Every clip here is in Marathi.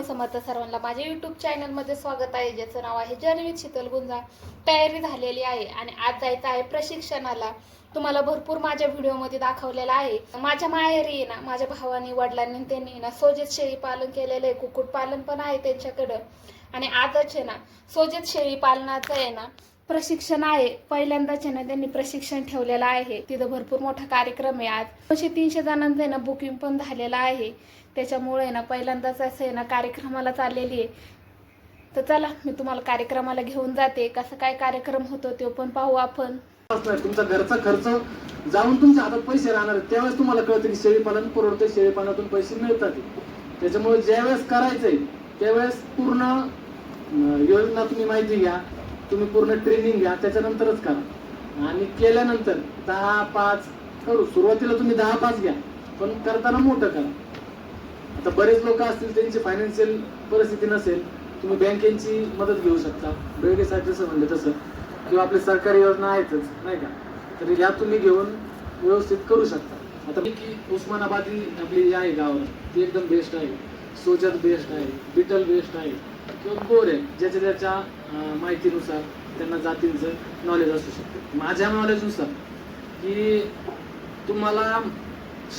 स्वामी समर्थ सर्वांना माझ्या यूट्यूब चॅनलमध्ये स्वागत आहे, ज्याचं नाव आहे जर्नी विथ शीतल गुंजाळ। तयारी झालेली आहे आणि आज जायचं आहे प्रशिक्षणाला। तुम्हाला भरपूर माझ्या व्हिडिओमध्ये दाखवलेलं आहे। माझ्या माहेरी ना माझ्या भावानी वडिलांनी त्यांनी ना सोजेत शेळी पालन केलेलं आहे, कुक्कुट पालन पण आहे त्यांच्याकडं। आणि आजच आहे ना सोजेत शेळी पालनाचं आहे ना प्रशिक्षण आहे। पहिल्यांदाच आहे ना त्यांनी प्रशिक्षण ठेवलेलं आहे। तिथं भरपूर मोठा कार्यक्रम आहे। आज 200-300 जणांचं आहे ना बुकिंग पण झालेलं आहे। त्याच्यामुळे ना पहिल्यांदाच असं आहे ना कार्यक्रमाला चाललेली आहे। तर चला मी तुम्हाला कार्यक्रमाला घेऊन जाते। कसं काय कार्यक्रम होतो ते पण पाहू आपण। तुमचा घरचा खर्च जाऊन तुमच्या हातात पैसे राहणार, त्यावेळेस तुम्हाला कळतं की शेळीपालन परवडते, शेळीपालनातून पैसे मिळतात। त्याच्यामुळे ज्यावेळेस करायचंय त्यावेळेस पूर्ण योजना तुम्ही माहिती घ्या, तुम्ही पूर्ण ट्रेनिंग घ्या, त्याच्यानंतरच करा। आणि केल्यानंतर 10-5 करू, सुरुवातीला तुम्ही 10-5 घ्या, पण करताना मोठं करा। आता बरेच लोक असतील त्यांची फायनान्शियल परिस्थिती नसेल, तुम्ही बँकेची मदत घेऊ शकता, बँकेसाठी जसं म्हणलं तसं, किंवा आपली सरकारी योजना आहेतच नाही का, तर या तुम्ही घेऊन व्यवस्थित करू शकता। आता की उस्मानाबादी आपली आहे गावाला ती एकदम बेस्ट आहे, सोजत बेस्ट आहे, बिटल बेस्ट आहे किंवा गोर आहे, ज्याच्या त्याच्या माहितीनुसार त्यांना जातींचं नॉलेज असू शकतं। माझ्या नॉलेजनुसार की तुम्हाला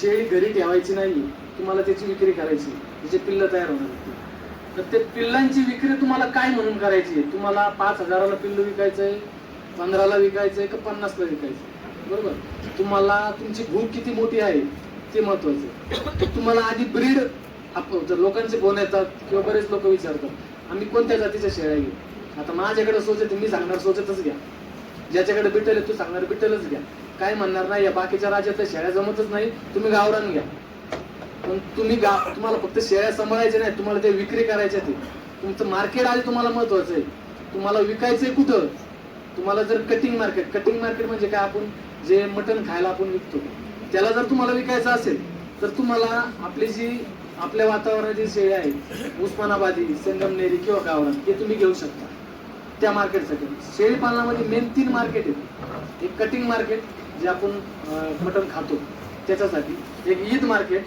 शेळी घरी ठेवायची नाही, तुम्हाला त्याची विक्री करायची, त्याचे पिल्लं तयार होणार। तर ते पिल्लांची विक्री तुम्हाला काय म्हणून करायची आहे? तुम्हाला 5,000ला पिल्लू विकायचंय, 15ला विकायचंय का 50ला विकायचंय? बरोबर, तुम्हाला तुमची भूक किती मोठी आहे ते महत्वाचं। तुम्हाला आधी ब्रीड, जर लोकांचे फोन येतात किंवा बरेच लोक विचारतात आम्ही कोणत्या जातीच्या शेळ्या घेऊ। आता माझ्याकडे सोचत, मी सांगणार सोचतच घ्या, ज्याच्याकडे बिटल आहे तू सांगणार बिटलच घ्या, काय म्हणणार नाही या बाकीच्या राज्यात शेळ्या जमतच नाही, तुम्ही गावरान घ्या। पण तुम्हाला फक्त शेळ्या सांभाळायच्या नाही, तुम्हाला ते विक्री करायच्या, ते तुमचं मार्केट आधी तुम्हाला महत्वाचं आहे। तुम्हाला विकायचंय कुठं? तुम्हाला जर कटिंग मार्केट म्हणजे काय, आपण जे मटण खायला आपण विकतो त्याला जर तुम्हाला विकायचं असेल तर तुम्हाला आपली जी आपल्या वातावरणाची शेळी आहे, उस्मानाबादी, संगमनेरी किंवा गावरान, हे तुम्ही घेऊ शकता त्या मार्केटसाठी। शेळी पालनामध्ये मेन 3 मार्केट आहेत। एक कटिंग मार्केट जे आपण मटण खातो त्याच्यासाठी, एक ईद मार्केट